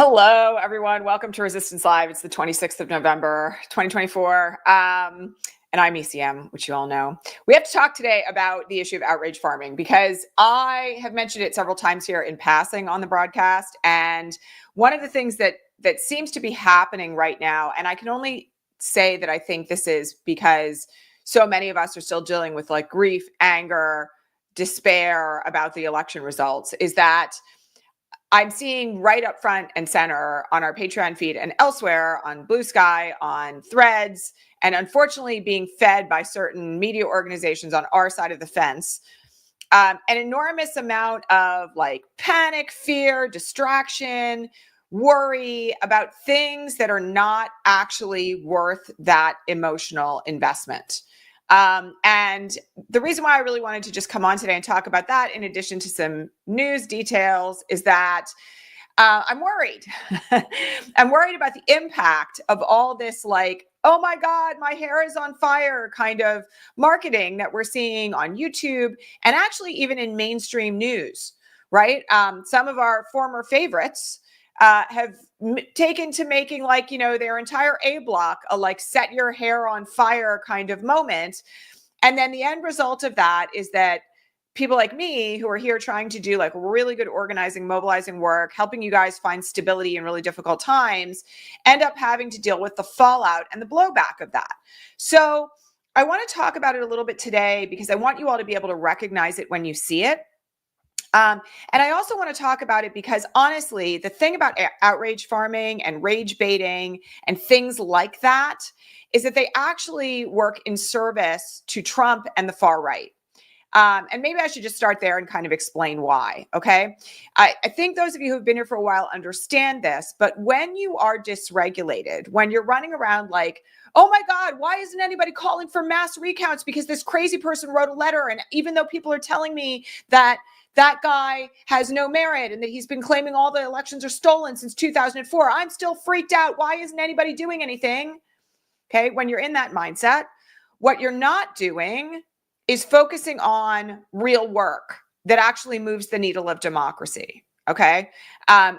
Hello, everyone. Welcome to Resistance Live. It's the 26th of November, 2024. And I'm ECM, which you all know. We have to talk today about the issue of outrage farming because I have mentioned it several times here in passing on the broadcast. And one of the things that seems to be happening right now, and I can only say that I think this is because so many of us are still dealing with like grief, anger, despair about the election results, is that I'm seeing right up front and center on our Patreon feed and elsewhere on Blue Sky, on Threads, and unfortunately being fed by certain media organizations on our side of the fence, an enormous amount of like panic, fear, distraction, worry about things that are not actually worth that emotional investment. And the reason why I really wanted to just come on today and talk about that, in addition to some news details, is that I'm worried. I'm worried about the impact of all this, like, oh my God, my hair is on fire kind of marketing that we're seeing on YouTube and actually even in mainstream news, right? Some of our former favorites have taken to making, like, you know, their entire A block a like set your hair on fire kind of moment. And then the end result of that is that people like me who are here trying to do like really good organizing, mobilizing work, helping you guys find stability in really difficult times, end up having to deal with the fallout and the blowback of that. So I want to talk about it a little bit today because I want you all to be able to recognize it when you see it. And I also want to talk about it because honestly, the thing about outrage farming and rage baiting and things like that is that they actually work in service to Trump and the far right. And maybe I should just start there and kind of explain why, okay? I think those of you who've been here for a while understand this, but when you are dysregulated, when you're running around like, oh my God, why isn't anybody calling for mass recounts because this crazy person wrote a letter, and even though people are telling me that that guy has no merit and that he's been claiming all the elections are stolen since 2004, I'm still freaked out. Why isn't anybody doing anything? Okay, when you're in that mindset, what you're not doing is focusing on real work that actually moves the needle of democracy, okay?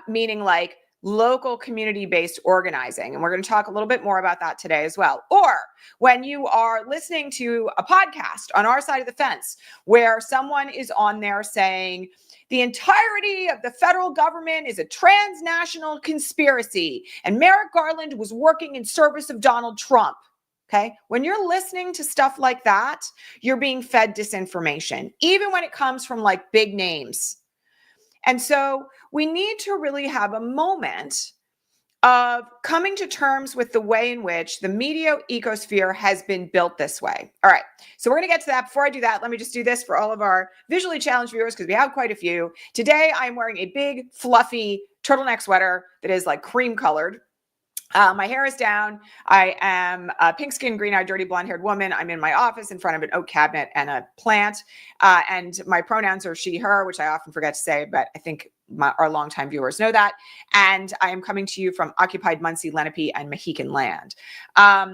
Meaning like local community-based organizing. And we're going to talk a little bit more about that today as well. Or when you are listening to a podcast on our side of the fence where someone is on there saying the entirety of the federal government is a transnational conspiracy and Merrick Garland was working in service of Donald Trump. Okay. When you're listening to stuff like that, you're being fed disinformation, even when it comes from like big names. And so we need to really have a moment of coming to terms with the way in which the media ecosphere has been built this way. All right. So we're going to get to that. Before I do that, let me just do this for all of our visually challenged viewers, because we have quite a few. Today, I'm wearing a big, fluffy turtleneck sweater that is like cream colored. My hair is down. I am a pink-skinned, green-eyed, dirty, blonde-haired woman. I'm in my office in front of an oak cabinet and a plant. And my pronouns are she, her, which I often forget to say, but I think our longtime viewers know that. And I am coming to you from occupied Muncie, Lenape, and Mohican land.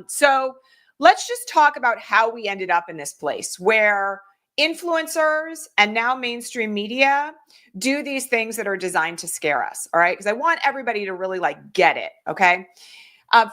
So let's just talk about how we ended up in this place where influencers and now mainstream media do these things that are designed to scare us. All right. Because I want everybody to really like get it. Okay.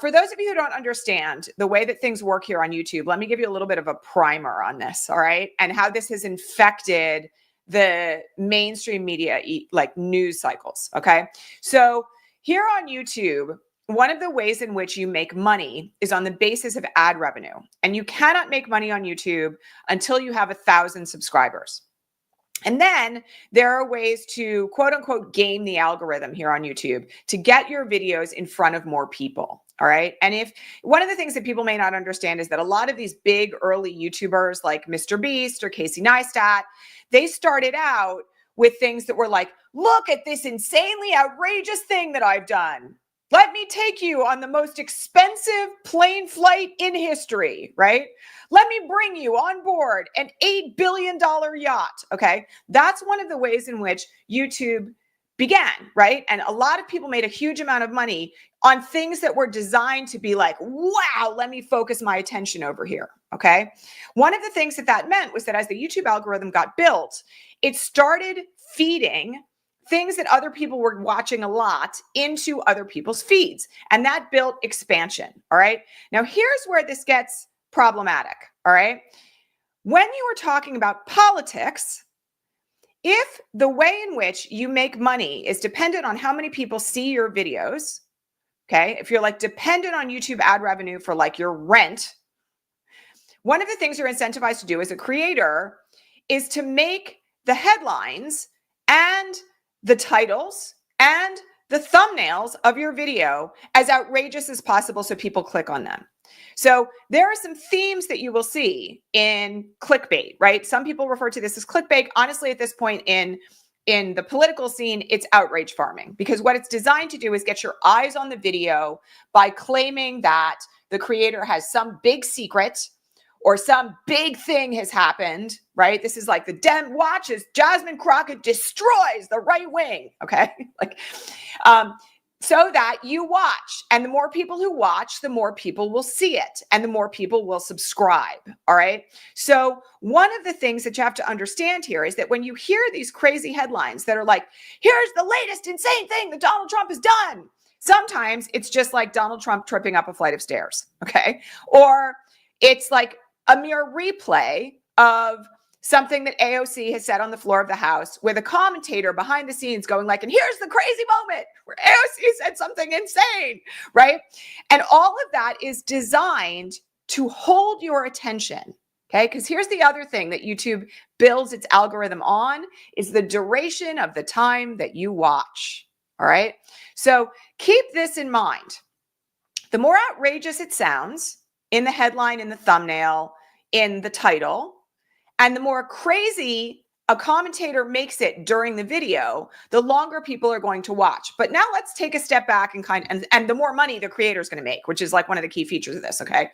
For those of you who don't understand the way that things work here on YouTube, let me give you a little bit of a primer on this. All right. And how this has infected the mainstream media, like news cycles. Okay. So here on YouTube, one of the ways in which you make money is on the basis of ad revenue. And you cannot make money on YouTube until you have 1,000 subscribers. And then there are ways to quote unquote game the algorithm here on YouTube to get your videos in front of more people. All right. And if one of the things that people may not understand is that a lot of these big early YouTubers like Mr. Beast or Casey Neistat, they started out with things that were like, look at this insanely outrageous thing that I've done. Let me take you on the most expensive plane flight in history, right? Let me bring you on board an $8 billion yacht, okay? That's one of the ways in which YouTube began, right? And a lot of people made a huge amount of money on things that were designed to be like, wow, let me focus my attention over here, okay? One of the things that meant was that as the YouTube algorithm got built, it started feeding things that other people were watching a lot into other people's feeds. And that built expansion. All right. Now, here's where this gets problematic. All right. When you are talking about politics, if the way in which you make money is dependent on how many people see your videos, okay, if you're like dependent on YouTube ad revenue for like your rent, one of the things you're incentivized to do as a creator is to make the headlines and the titles and the thumbnails of your video as outrageous as possible so people click on them. So there are some themes that you will see in clickbait, right? Some people refer to this as clickbait. Honestly, at this point in the political scene, it's outrage farming, because what it's designed to do is get your eyes on the video by claiming that the creator has some big secret or some big thing has happened, right? This is like the Dem watches Jasmine Crockett destroys the right wing, okay? So that you watch, and the more people who watch, the more people will see it, and the more people will subscribe, all right? So one of the things that you have to understand here is that when you hear these crazy headlines that are like, here's the latest insane thing that Donald Trump has done, sometimes it's just like Donald Trump tripping up a flight of stairs, okay? Or it's like a mere replay of something that AOC has said on the floor of the House with a commentator behind the scenes going like, and here's the crazy moment where AOC said something insane, right? And all of that is designed to hold your attention, okay? Because here's the other thing that YouTube builds its algorithm on is the duration of the time that you watch, all right? So keep this in mind. The more outrageous it sounds in the headline, in the thumbnail, in the title, and the more crazy a commentator makes it during the video, the longer people are going to watch. But now let's take a step back and the more money the creator is going to make, which is like one of the key features of this, okay?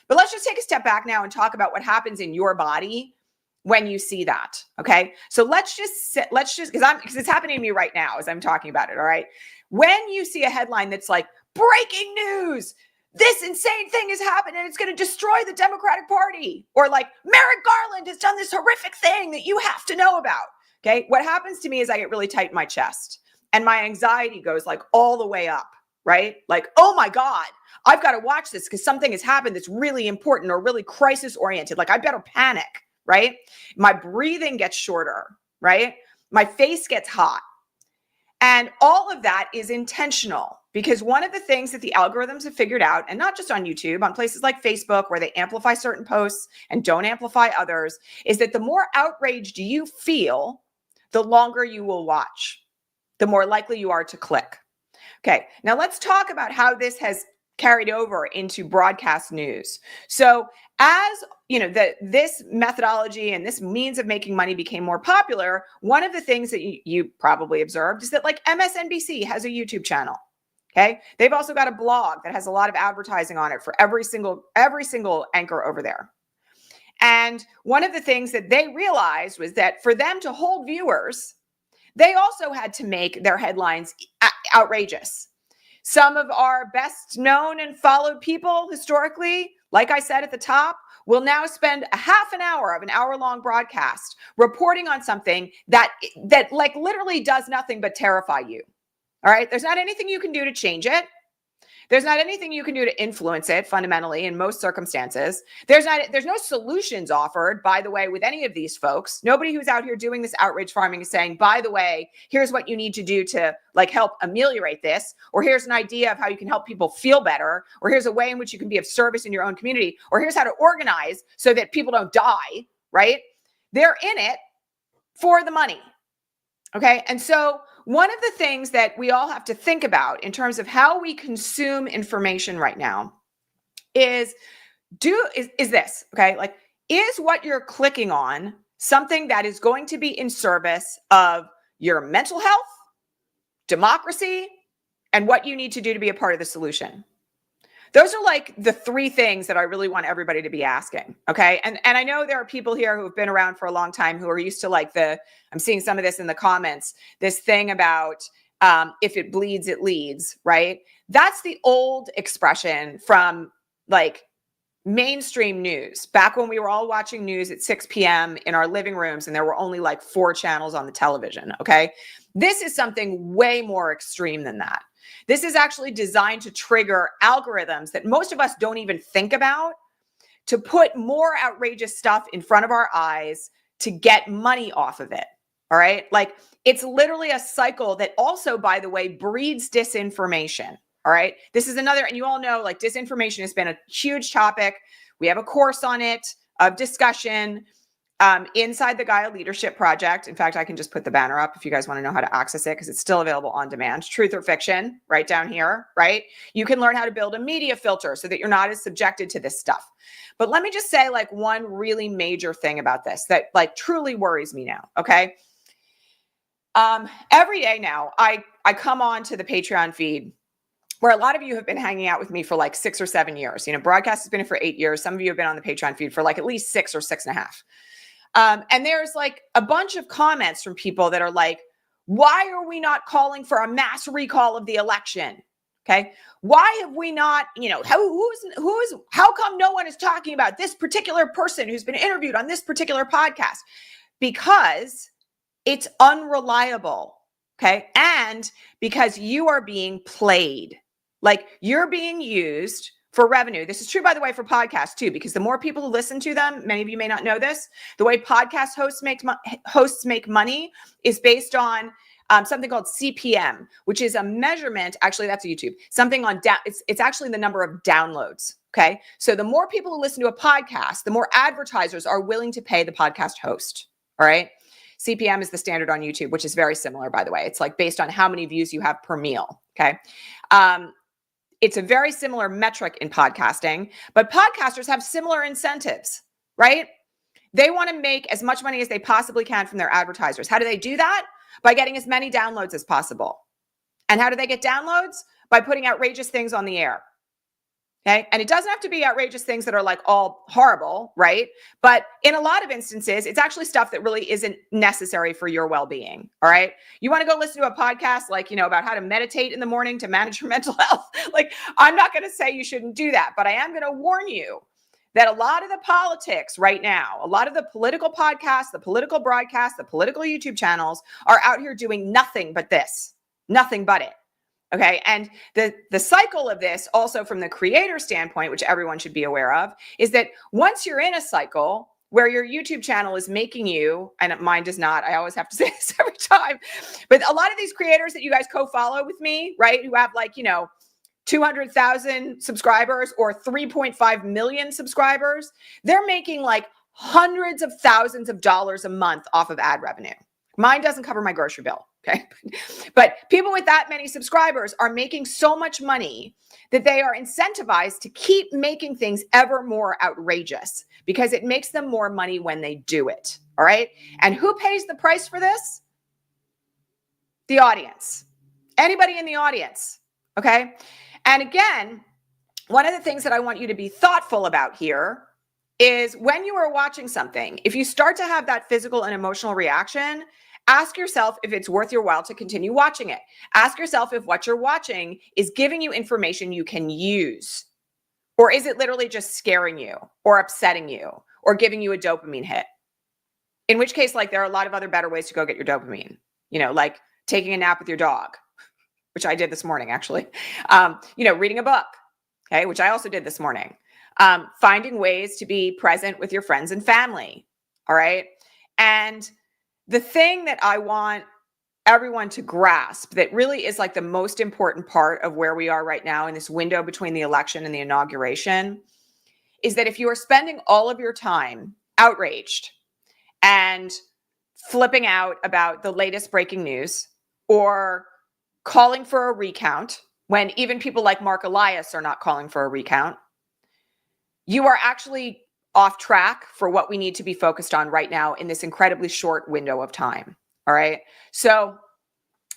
But let's just take a step back now and talk about what happens in your body when you see that, okay? So let's just because it's happening to me right now as I'm talking about it, all right? When you see a headline that's like, breaking news, this insane thing has happened and it's going to destroy the Democratic Party. Or like, Merrick Garland has done this horrific thing that you have to know about. Okay. What happens to me is I get really tight in my chest and my anxiety goes like all the way up, right? Like, oh my God, I've got to watch this because something has happened that's really important or really crisis oriented. Like I better panic, right? My breathing gets shorter, right? My face gets hot. And all of that is intentional because one of the things that the algorithms have figured out, and not just on YouTube, on places like Facebook where they amplify certain posts and don't amplify others, is that the more outraged you feel, the longer you will watch, the more likely you are to click. Okay, now let's talk about how this has carried over into broadcast news. So as you know, this methodology and this means of making money became more popular, one of the things that you probably observed is that like MSNBC has a YouTube channel. Okay. They've also got a blog that has a lot of advertising on it for every single anchor over there. And one of the things that they realized was that for them to hold viewers, they also had to make their headlines outrageous. Some of our best known and followed people historically, like I said at the top, will now spend a half an hour of an hour-long broadcast reporting on something that like literally does nothing but terrify you. All right. There's not anything you can do to change it. There's not anything you can do to influence it fundamentally in most circumstances. There's no solutions offered, by the way, with any of these folks. Nobody who's out here doing this outrage farming is saying, by the way, here's what you need to do to like help ameliorate this, or here's an idea of how you can help people feel better, or here's a way in which you can be of service in your own community, or here's how to organize so that people don't die, right? They're in it for the money. Okay. And so one of the things that we all have to think about in terms of how we consume information right now is this, okay? Like, is what you're clicking on something that is going to be in service of your mental health, democracy, and what you need to do to be a part of the solution? Those are like the three things that I really want everybody to be asking. Okay. And I know there are people here who have been around for a long time who are used to like I'm seeing some of this in the comments, this thing about if it bleeds, it leads, right? That's the old expression from like mainstream news, back when we were all watching news at 6 p.m. in our living rooms and there were only like 4 channels on the television, okay? This is something way more extreme than that. This is actually designed to trigger algorithms that most of us don't even think about, to put more outrageous stuff in front of our eyes to get money off of it, all right? Like, it's literally a cycle that also, by the way, breeds disinformation. All right. This is another, and you all know, like, disinformation has been a huge topic. We have a course on it of discussion inside the Gaia Leadership Project. In fact, I can just put the banner up if you guys want to know how to access it, because it's still available on demand. Truth or fiction, right down here, right? You can learn how to build a media filter so that you're not as subjected to this stuff. But let me just say, like, one really major thing about this that, like, truly worries me now. Okay. Every day now, I come on to the Patreon feed, where a lot of you have been hanging out with me for like 6 or 7 years. You know, broadcast has been for 8 years. Some of you have been on the Patreon feed for like at least 6 or 6.5. And there's like a bunch of comments from people that are like, why are we not calling for a mass recall of the election? Okay. Why have we not, you know, how come no one is talking about this particular person who's been interviewed on this particular podcast? Because it's unreliable. Okay. And because you are being played. Like, you're being used for revenue. This is true, by the way, for podcasts too, because the more people who listen to them, many of you may not know this, the way podcast hosts make money is based on something called CPM, which is a measurement. Actually, that's YouTube. Something on it's actually the number of downloads. Okay. So the more people who listen to a podcast, the more advertisers are willing to pay the podcast host. All right. CPM is the standard on YouTube, which is very similar, by the way. It's like based on how many views you have per meal. Okay. It's a very similar metric in podcasting, but podcasters have similar incentives, right? They want to make as much money as they possibly can from their advertisers. How do they do that? By getting as many downloads as possible. And how do they get downloads? By putting outrageous things on the air. Okay. And it doesn't have to be outrageous things that are like all horrible, right? But in a lot of instances, it's actually stuff that really isn't necessary for your well-being. All right. You want to go listen to a podcast, like, you know, about how to meditate in the morning to manage your mental health. Like, I'm not going to say you shouldn't do that, but I am going to warn you that a lot of the politics right now, a lot of the political podcasts, the political broadcasts, the political YouTube channels are out here doing nothing but this, nothing but it. Okay. And the cycle of this, also from the creator standpoint, which everyone should be aware of, is that once you're in a cycle where your YouTube channel is making you, and mine does not, I always have to say this every time, but a lot of these creators that you guys co-follow with me, right, who have like, you know, 200,000 subscribers or 3.5 million subscribers, they're making like hundreds of thousands of dollars a month off of ad revenue. Mine doesn't cover my grocery bill. Okay. But people with that many subscribers are making so much money that they are incentivized to keep making things ever more outrageous because it makes them more money when they do it. All right. And who pays the price for this? The audience. Anybody in the audience. Okay. And again, one of the things that I want you to be thoughtful about here is when you are watching something, if you start to have that physical and emotional reaction, ask yourself if it's worth your while to continue watching it. Ask yourself if what you're watching is giving you information you can use, or is it literally just scaring you or upsetting you or giving you a dopamine hit? In which case, like, there are a lot of other better ways to go get your dopamine, you know, like taking a nap with your dog, which I did this morning, actually, you know, reading a book, okay, which I also did this morning, finding ways to be present with your friends and family. All right. And the thing that I want everyone to grasp that really is like the most important part of where we are right now in this window between the election and the inauguration is that if you are spending all of your time outraged and flipping out about the latest breaking news or calling for a recount when even people like Mark Elias are not calling for a recount, you are actually off track for what we need to be focused on right now in this incredibly short window of time. All right. So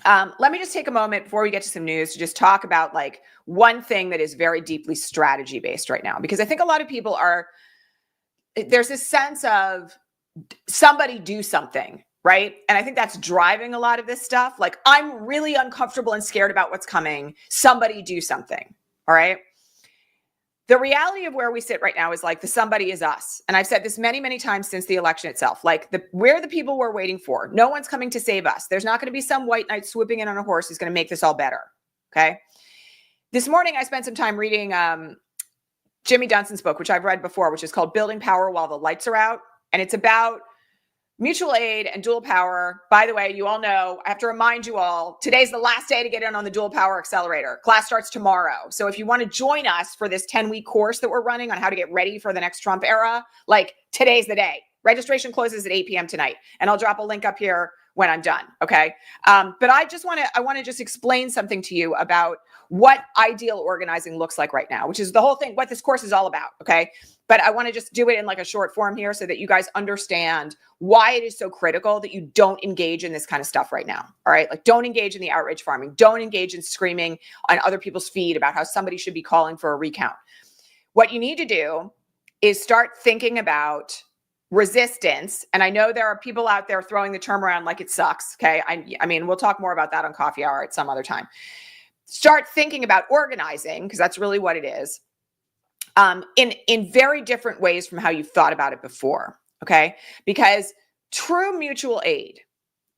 let me just take a moment before we get to some news to just talk about like one thing that is very deeply strategy based right now, because I think a lot of people there's this sense of somebody do something, right? And I think that's driving a lot of this stuff. Like, I'm really uncomfortable and scared about what's coming. Somebody do something. All right. the reality of where we sit right now is like the somebody is us. And I've said this many, many times since the election itself, like we're the people we're waiting for. No one's coming to save us. There's not going to be some white knight swooping in on a horse who's going to make this all better. Okay. This morning, I spent some time reading Jimmy Dunson's book, which I've read before, which is called Building Power While the Lights Are Out. And it's about mutual aid and dual power. By the way, you all know, I have to remind you all, today's the last day to get in on the dual power accelerator. Class starts tomorrow. So if you want to join us for this 10-week course that we're running on how to get ready for the next Trump era, like today's the day. Registration closes at 8 p.m. tonight. And I'll drop a link up here when I'm done. Okay. But I want to just explain something to you about what ideal organizing looks like right now, which is the whole thing, what this course is all about. Okay. But I want to just do it in like a short form here so that you guys understand why it is so critical that you don't engage in this kind of stuff right now. All right. Like don't engage in the outrage farming. Don't engage in screaming on other people's feed about how somebody should be calling for a recount. What you need to do is start thinking about resistance. And I know there are people out there throwing the term around like it sucks. Okay. I mean, we'll talk more about that on coffee hour at some other time. Start thinking about organizing, because that's really what it is, in very different ways from how you've thought about it before. Okay. Because true mutual aid,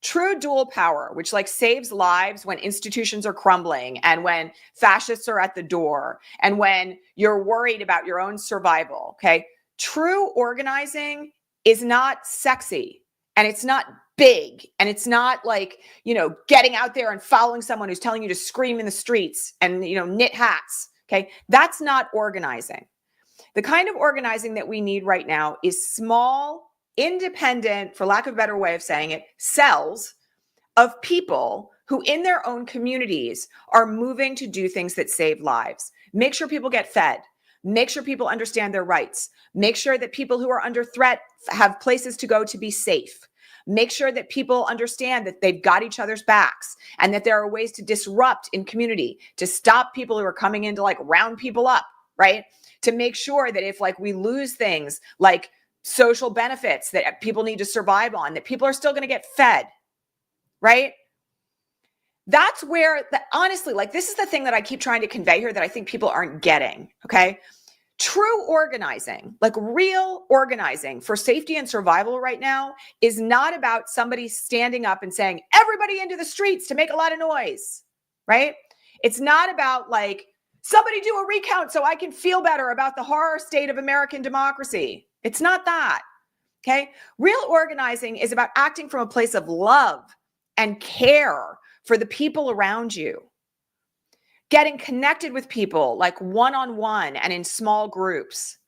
true dual power, which like saves lives when institutions are crumbling and when fascists are at the door and when you're worried about your own survival. Okay. True organizing is not sexy and it's not big and it's not like, getting out there and following someone who's telling you to scream in the streets and, knit hats. Okay. That's not organizing. The kind of organizing that we need right now is small, independent, for lack of a better way of saying it, cells of people who in their own communities are moving to do things that save lives. Make sure people get fed. Make sure people understand their rights. Make sure that people who are under threat have places to go to be safe. Make sure that people understand that they've got each other's backs and that there are ways to disrupt in community, to stop people who are coming in to like round people up, right? To make sure that if like we lose things like social benefits that people need to survive on, that people are still going to get fed, right? That's where, honestly, like this is the thing that I keep trying to convey here that I think people aren't getting, okay? True organizing, like real organizing for safety and survival right now is not about somebody standing up and saying, everybody into the streets to make a lot of noise, right? It's not about like, somebody do a recount so I can feel better about the horror state of American democracy. It's not that, okay? Real organizing is about acting from a place of love and care for the people around you. Getting connected with people like one-on-one and in small groups.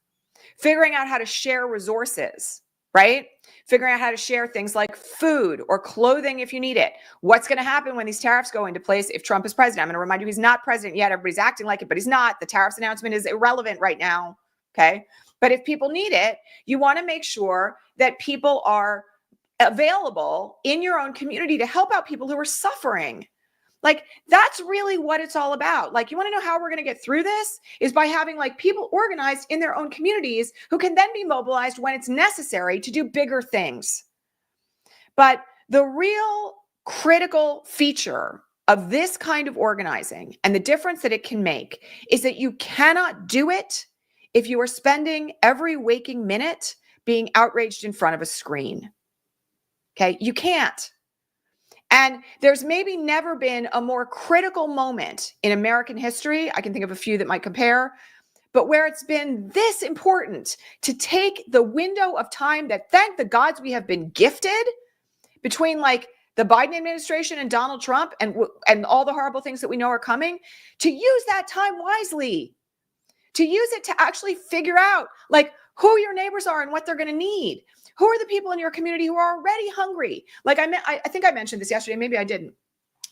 Figuring out how to share resources, right? Figuring out how to share things like food or clothing if you need it. What's going to happen when these tariffs go into place if Trump is president? I'm going to remind you he's not president yet. Everybody's acting like it, but he's not. The tariffs announcement is irrelevant right now, okay? But if people need it, you want to make sure that people are available in your own community to help out people who are suffering. Like, that's really what it's all about. Like, you want to know how we're going to get through this is by having like people organized in their own communities who can then be mobilized when it's necessary to do bigger things. But the real critical feature of this kind of organizing and the difference that it can make is that you cannot do it if you are spending every waking minute being outraged in front of a screen. Okay, you can't. And there's maybe never been a more critical moment in American history. I can think of a few that might compare, but where it's been this important to take the window of time that, thank the gods, we have been gifted between like the Biden administration and Donald Trump and all the horrible things that we know are coming, to use that time wisely, to use it to actually figure out like who your neighbors are and what they're going to need. Who are the people in your community who are already hungry? Like I think I mentioned this yesterday. Maybe I didn't.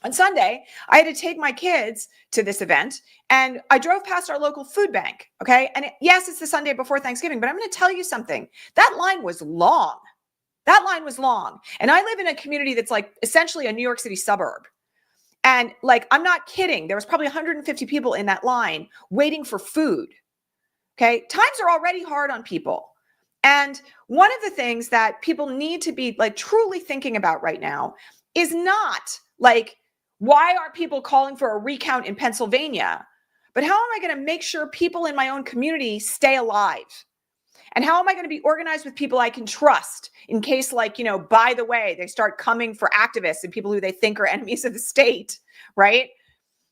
On Sunday, I had to take my kids to this event and I drove past our local food bank. Okay. And yes, it's the Sunday before Thanksgiving, but I'm going to tell you something. That line was long. That line was long. And I live in a community that's like essentially a New York City suburb. And like, I'm not kidding. There was probably 150 people in that line waiting for food. Okay. Times are already hard on people. And one of the things that people need to be like truly thinking about right now is not like, why aren't people calling for a recount in Pennsylvania? but how am I going to make sure people in my own community stay alive? And how am I going to be organized with people I can trust in case, like, by the way, they start coming for activists and people who they think are enemies of the state, right?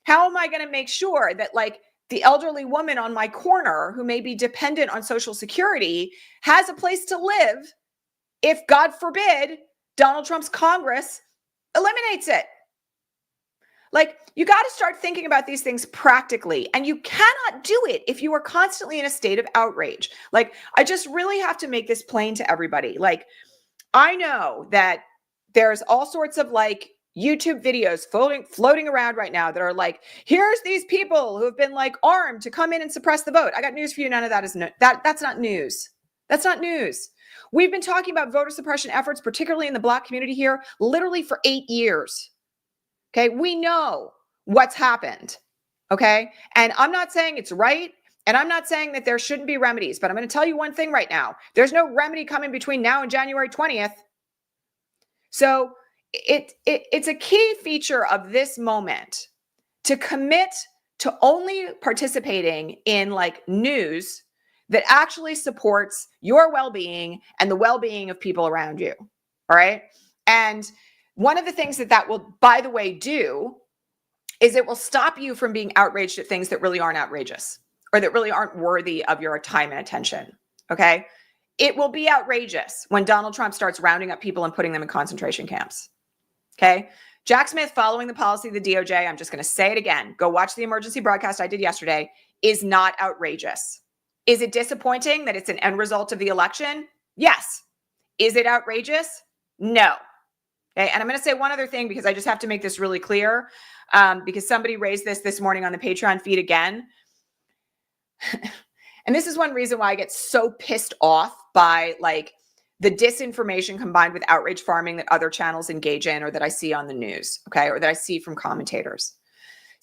How am I going to make sure that, like, the elderly woman on my corner who may be dependent on Social Security has a place to live if, God forbid, Donald Trump's Congress eliminates it? Like, you got to start thinking about these things practically, and you cannot do it if you are constantly in a state of outrage. Like, I just really have to make this plain to everybody. Like, I know that there's all sorts of like YouTube videos floating around right now that are like, here's these people who have been like armed to come in and suppress the vote. I got news for you. None of that is that's not news. That's not news. We've been talking about voter suppression efforts, particularly in the Black community here, literally for 8 years. Okay, we know what's happened. Okay, and I'm not saying it's right, and I'm not saying that there shouldn't be remedies, but I'm going to tell you one thing right now. There's no remedy coming between now and January 20th. So it's a key feature of this moment to commit to only participating in like news that actually supports your well-being and the well-being of people around you. All right, and one of the things that will, by the way, do is it will stop you from being outraged at things that really aren't outrageous or that really aren't worthy of your time and attention, okay? It will be outrageous when Donald Trump starts rounding up people and putting them in concentration camps, okay? Jack Smith, following the policy of the DOJ, I'm just going to say it again, go watch the emergency broadcast I did yesterday, is not outrageous. Is it disappointing that it's an end result of the election? Yes. Is it outrageous? No. Okay, and I'm going to say one other thing because I just have to make this really clear because somebody raised this morning on the Patreon feed again. And this is one reason why I get so pissed off by like the disinformation combined with outrage farming that other channels engage in or that I see on the news, okay, or that I see from commentators.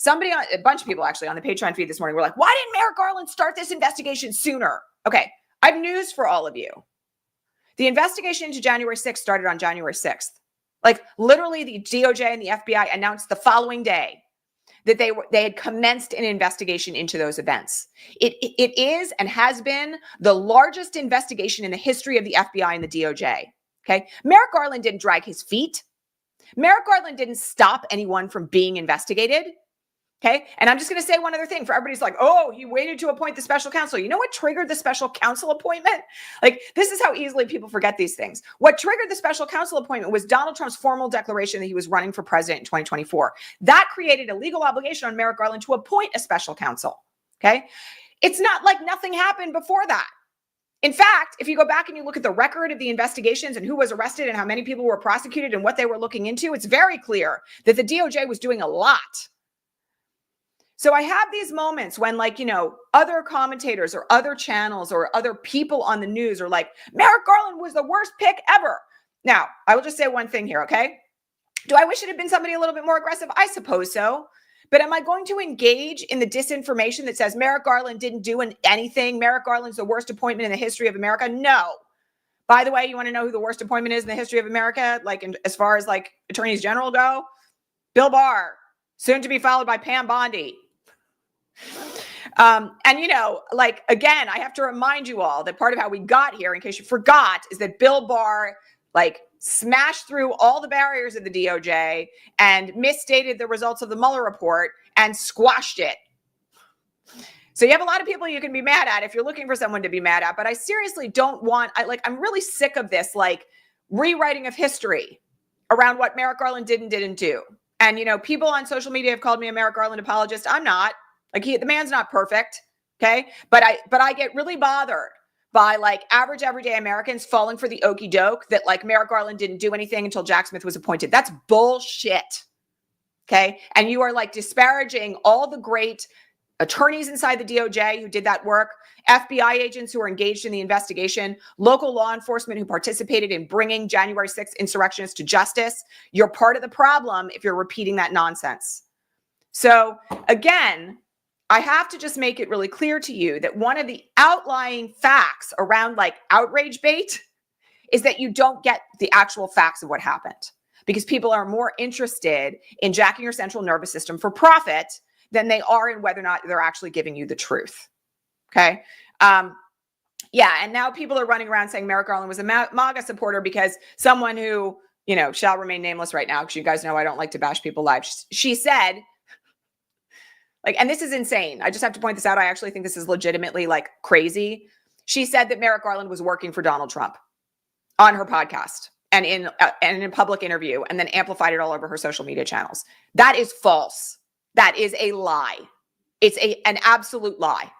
A bunch of people actually on the Patreon feed this morning were like, why didn't Merrick Garland start this investigation sooner? Okay, I have news for all of you. The investigation into January 6th started on January 6th. Like literally the DOJ and the FBI announced the following day that they had commenced an investigation into those events. It is and has been the largest investigation in the history of the FBI and the DOJ. Okay. Merrick Garland didn't drag his feet. Merrick Garland didn't stop anyone from being investigated. Okay. And I'm just going to say one other thing for everybody's like, oh, he waited to appoint the special counsel. You know what triggered the special counsel appointment? Like, this is how easily people forget these things. What triggered the special counsel appointment was Donald Trump's formal declaration that he was running for president in 2024. That created a legal obligation on Merrick Garland to appoint a special counsel. Okay. It's not like nothing happened before that. In fact, if you go back and you look at the record of the investigations and who was arrested and how many people were prosecuted and what they were looking into, it's very clear that the DOJ was doing a lot. So I have these moments when, like, other commentators or other channels or other people on the news are like, Merrick Garland was the worst pick ever. Now, I will just say one thing here, okay? Do I wish it had been somebody a little bit more aggressive? I suppose so. But am I going to engage in the disinformation that says Merrick Garland didn't do anything? Merrick Garland's the worst appointment in the history of America? No. By the way, you want to know who the worst appointment is in the history of America? Like, as far as like attorneys general go? Bill Barr, soon to be followed by Pam Bondi. And like, again, I have to remind you all that part of how we got here, in case you forgot, is that Bill Barr like smashed through all the barriers of the DOJ and misstated the results of the Mueller report and squashed it. So you have a lot of people you can be mad at if you're looking for someone to be mad at, but I seriously don't want, I'm really sick of this like rewriting of history around what Merrick Garland did and didn't do. And people on social media have called me a Merrick Garland apologist. I'm not. Like, the man's not perfect, okay? But I get really bothered by like average everyday Americans falling for the okie doke that like Merrick Garland didn't do anything until Jack Smith was appointed. That's bullshit, okay? And you are like disparaging all the great attorneys inside the DOJ who did that work, FBI agents who were engaged in the investigation, local law enforcement who participated in bringing January 6th insurrectionists to justice. You're part of the problem if you're repeating that nonsense. So again, I have to just make it really clear to you that one of the outlying facts around like outrage bait is that you don't get the actual facts of what happened because people are more interested in jacking your central nervous system for profit than they are in whether or not they're actually giving you the truth. Okay. Yeah. And now people are running around saying Merrick Garland was a MAGA supporter because someone who, you know, shall remain nameless right now, because you guys know I don't like to bash people live. She said, like, and this is insane. I just have to point this out. I actually think this is legitimately like crazy. She said that Merrick Garland was working for Donald Trump on her podcast and in a public interview, and then amplified it all over her social media channels. That is false. That is a lie. It's an absolute lie.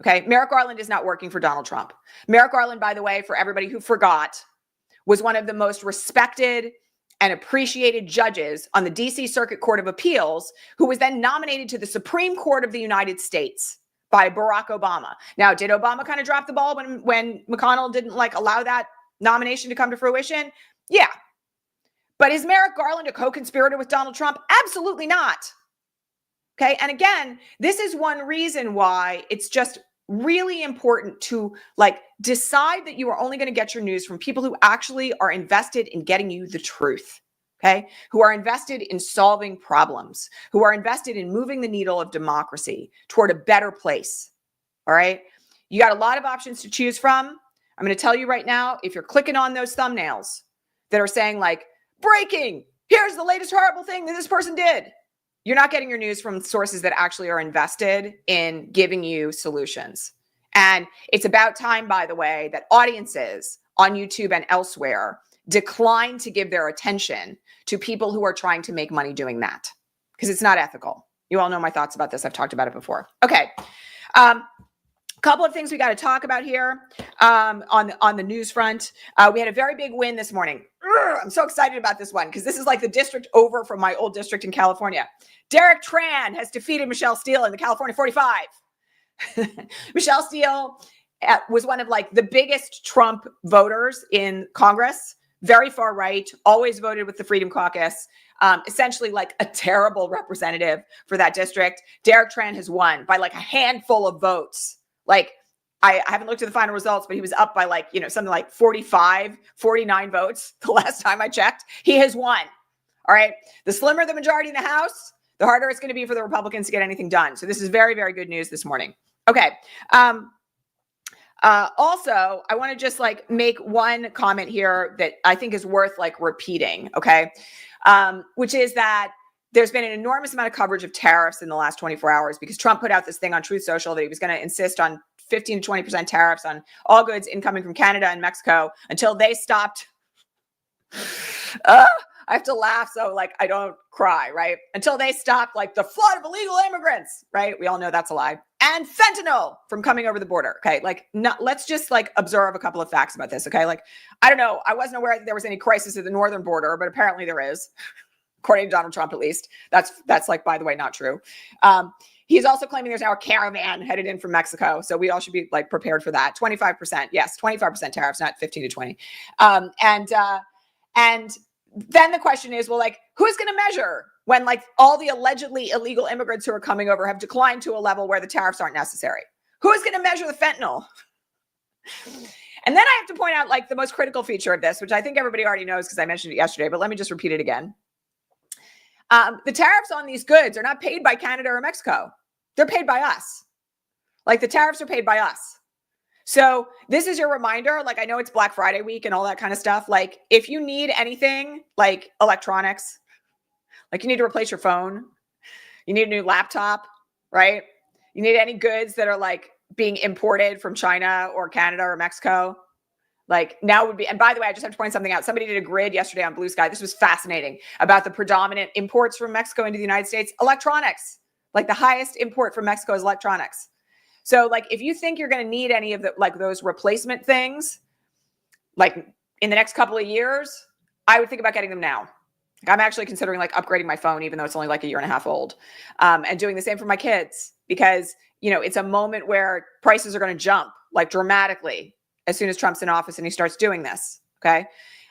Okay. Merrick Garland is not working for Donald Trump. Merrick Garland, by the way, for everybody who forgot, was one of the most respected and appreciated judges on the DC Circuit Court of Appeals, who was then nominated to the Supreme Court of the United States by Barack Obama. Now, did Obama kind of drop the ball when McConnell didn't like allow that nomination to come to fruition? Yeah. But is Merrick Garland a co-conspirator with Donald Trump? Absolutely not. Okay. And again, this is one reason why it's just really important to like decide that you are only going to get your news from people who actually are invested in getting you the truth. Okay. Who are invested in solving problems, who are invested in moving the needle of democracy toward a better place. All right. You got a lot of options to choose from. I'm going to tell you right now, if you're clicking on those thumbnails that are saying like breaking, here's the latest horrible thing that this person did, you're not getting your news from sources that actually are invested in giving you solutions. And it's about time, by the way, that audiences on YouTube and elsewhere decline to give their attention to people who are trying to make money doing that, because it's not ethical. You all know my thoughts about this. I've talked about it before. Okay. Couple of things we got to talk about here on the news front. We had a very big win this morning. I'm so excited about this one because this is like the district over from my old district in California. Derek Tran has defeated Michelle Steele in the California 45. Michelle Steele was one of like the biggest Trump voters in Congress, very far right, always voted with the Freedom Caucus, essentially like a terrible representative for that district. Derek Tran has won by like a handful of votes. Like, I haven't looked at the final results, but he was up by like, you know, something like 45, 49 votes the last time I checked. He has won. All right. The slimmer the majority in the House, the harder it's going to be for the Republicans to get anything done. So this is very, very good news this morning. Okay. Also, I want to just like make one comment here that I think is worth like repeating. Okay. Which is that there's been an enormous amount of coverage of tariffs in the last 24 hours because Trump put out this thing on Truth Social that he was going to insist on 15 to 20% tariffs on all goods incoming from Canada and Mexico until they stopped. I have to laugh so like I don't cry, right? Until they stopped like the flood of illegal immigrants, right? We all know that's a lie. And fentanyl from coming over the border. Okay, like let's just like observe a couple of facts about this. Okay, like I don't know, I wasn't aware that there was any crisis at the northern border, but apparently there is. According to Donald Trump, at least. That's like, by the way, not true. He's also claiming there's now a caravan headed in from Mexico. So we all should be like prepared for that. 25%. Yes, 25% tariffs, not 15 to 20. And then the question is, well, like, who's going to measure when like all the allegedly illegal immigrants who are coming over have declined to a level where the tariffs aren't necessary? Who's going to measure the fentanyl? And then I have to point out like the most critical feature of this, which I think everybody already knows because I mentioned it yesterday, but let me just repeat it again. The tariffs on these goods are not paid by Canada or Mexico. They're paid by us. Like the tariffs are paid by us. So this is your reminder. Like I know it's Black Friday week and all that kind of stuff. Like if you need anything like electronics, like you need to replace your phone, you need a new laptop, right? You need any goods that are like being imported from China or Canada or Mexico. Like now would be, and by the way, I just have to point something out. Somebody did a grid yesterday on Blue Sky. This was fascinating about the predominant imports from Mexico into the United States. Electronics, like the highest import from Mexico is electronics. So like, if you think you're going to need any of the, like those replacement things, like in the next couple of years, I would think about getting them now. Like, I'm actually considering like upgrading my phone, even though it's only like a year and a half old, and doing the same for my kids because, you know, it's a moment where prices are going to jump like dramatically as soon as Trump's in office and he starts doing this, okay?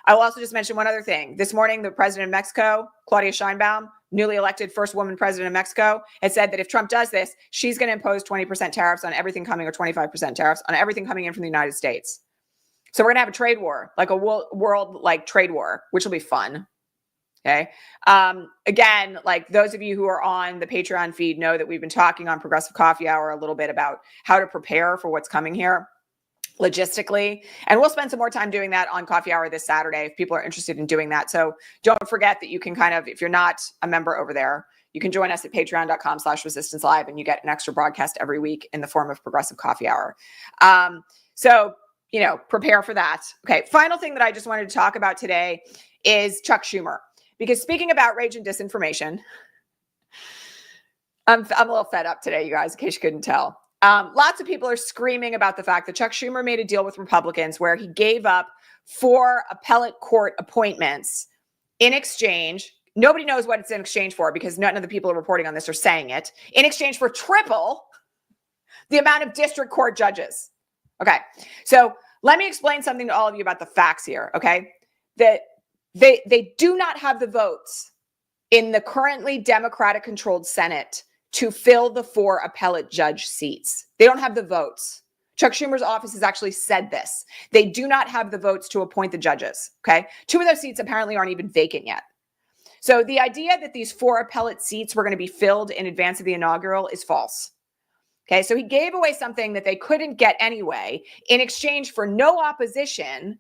I will also just mention one other thing. This morning, the president of Mexico, Claudia Sheinbaum, newly elected first woman president of Mexico, had said that if Trump does this, she's going to impose 20% tariffs on everything coming or 25% tariffs on everything coming in from the United States. So we're going to have a trade war, like a world like trade war, which will be fun. Okay. Again, like those of you who are on the Patreon feed know that we've been talking on Progressive Coffee Hour a little bit about how to prepare for what's coming here logistically. And we'll spend some more time doing that on Coffee Hour this Saturday if people are interested in doing that. So don't forget that you can kind of, if you're not a member over there, you can join us at patreon.com/resistancelive and you get an extra broadcast every week in the form of Progressive Coffee Hour. So, you know, prepare for that. Okay. Final thing that I just wanted to talk about today is Chuck Schumer. Because speaking of outrage and disinformation, I'm a little fed up today, you guys, in case you couldn't tell. Lots of people are screaming about the fact that Chuck Schumer made a deal with Republicans where he gave up 4 appellate court appointments in exchange. Nobody knows what it's in exchange for because none of the people reporting on this are saying it. In exchange for triple the amount of district court judges. Okay, so let me explain something to all of you about the facts here, okay? That they do not have the votes in the currently Democratic-controlled Senate to fill the 4 appellate judge seats. They don't have the votes. Chuck Schumer's office has actually said this. They do not have the votes to appoint the judges, okay? 2 of those seats apparently aren't even vacant yet. So the idea that these 4 appellate seats were going to be filled in advance of the inaugural is false. Okay, so he gave away something that they couldn't get anyway in exchange for no opposition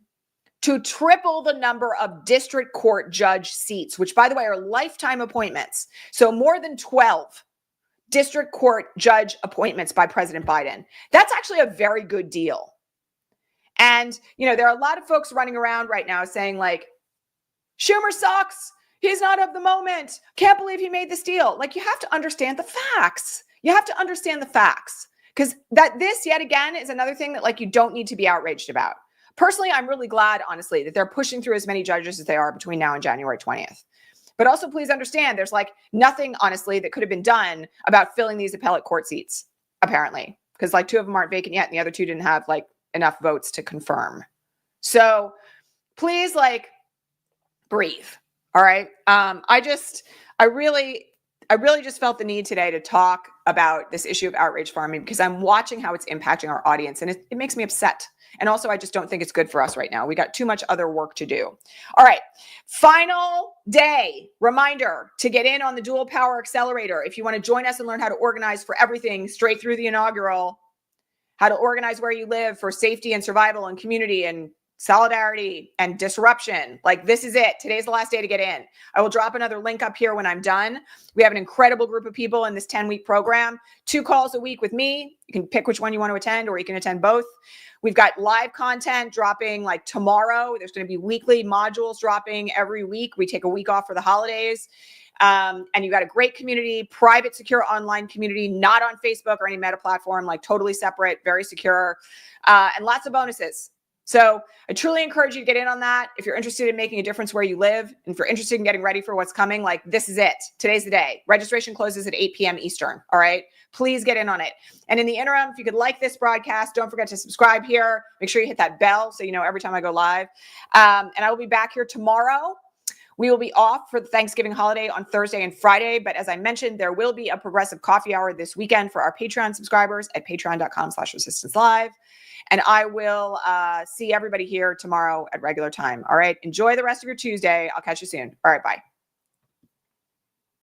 to triple the number of district court judge seats, which, by the way, are lifetime appointments. So more than 12 district court judge appointments by President Biden. That's actually a very good deal. And, you know, there are a lot of folks running around right now saying like, Schumer sucks. He's not of the moment. Can't believe he made this deal. Like, you have to understand the facts. You have to understand the facts because this yet again is another thing that like you don't need to be outraged about. Personally, I'm really glad, honestly, that they're pushing through as many judges as they are between now and January 20th. But also, please understand, there's like nothing, honestly, that could have been done about filling these appellate court seats, apparently, because like 2 of them aren't vacant yet and the other 2 didn't have like enough votes to confirm. So please, like, breathe. All right. I really just felt the need today to talk about this issue of outrage farming because I'm watching how it's impacting our audience and it makes me upset. And also, I just don't think it's good for us right now. We got too much other work to do. All right. Final day reminder to get in on the Dual Power Accelerator. If you want to join us and learn how to organize for everything straight through the inaugural, how to organize where you live for safety and survival and community and solidarity and disruption. Like, this is it. Today's the last day to get in. I will drop another link up here when I'm done. We have an incredible group of people in this 10-week program, 2 calls a week with me. You can pick which one you want to attend or you can attend both. We've got live content dropping like tomorrow. There's going to be weekly modules dropping every week. We take a week off for the holidays. And you've got a great community, private, secure online community, not on Facebook or any meta platform, like totally separate, very secure, and lots of bonuses. So I truly encourage you to get in on that. If you're interested in making a difference where you live, and if you're interested in getting ready for what's coming, like this is it. Today's the day. Registration closes at 8 p.m. Eastern. All right. Please get in on it. And in the interim, if you could like this broadcast, don't forget to subscribe here. Make sure you hit that bell so you know every time I go live. And I will be back here tomorrow. We will be off for the Thanksgiving holiday on Thursday and Friday. But as I mentioned, there will be a Progressive Coffee Hour this weekend for our Patreon subscribers at patreon.com/resistancelive. And I will see everybody here tomorrow at regular time. All right. Enjoy the rest of your Tuesday. I'll catch you soon. All right. Bye.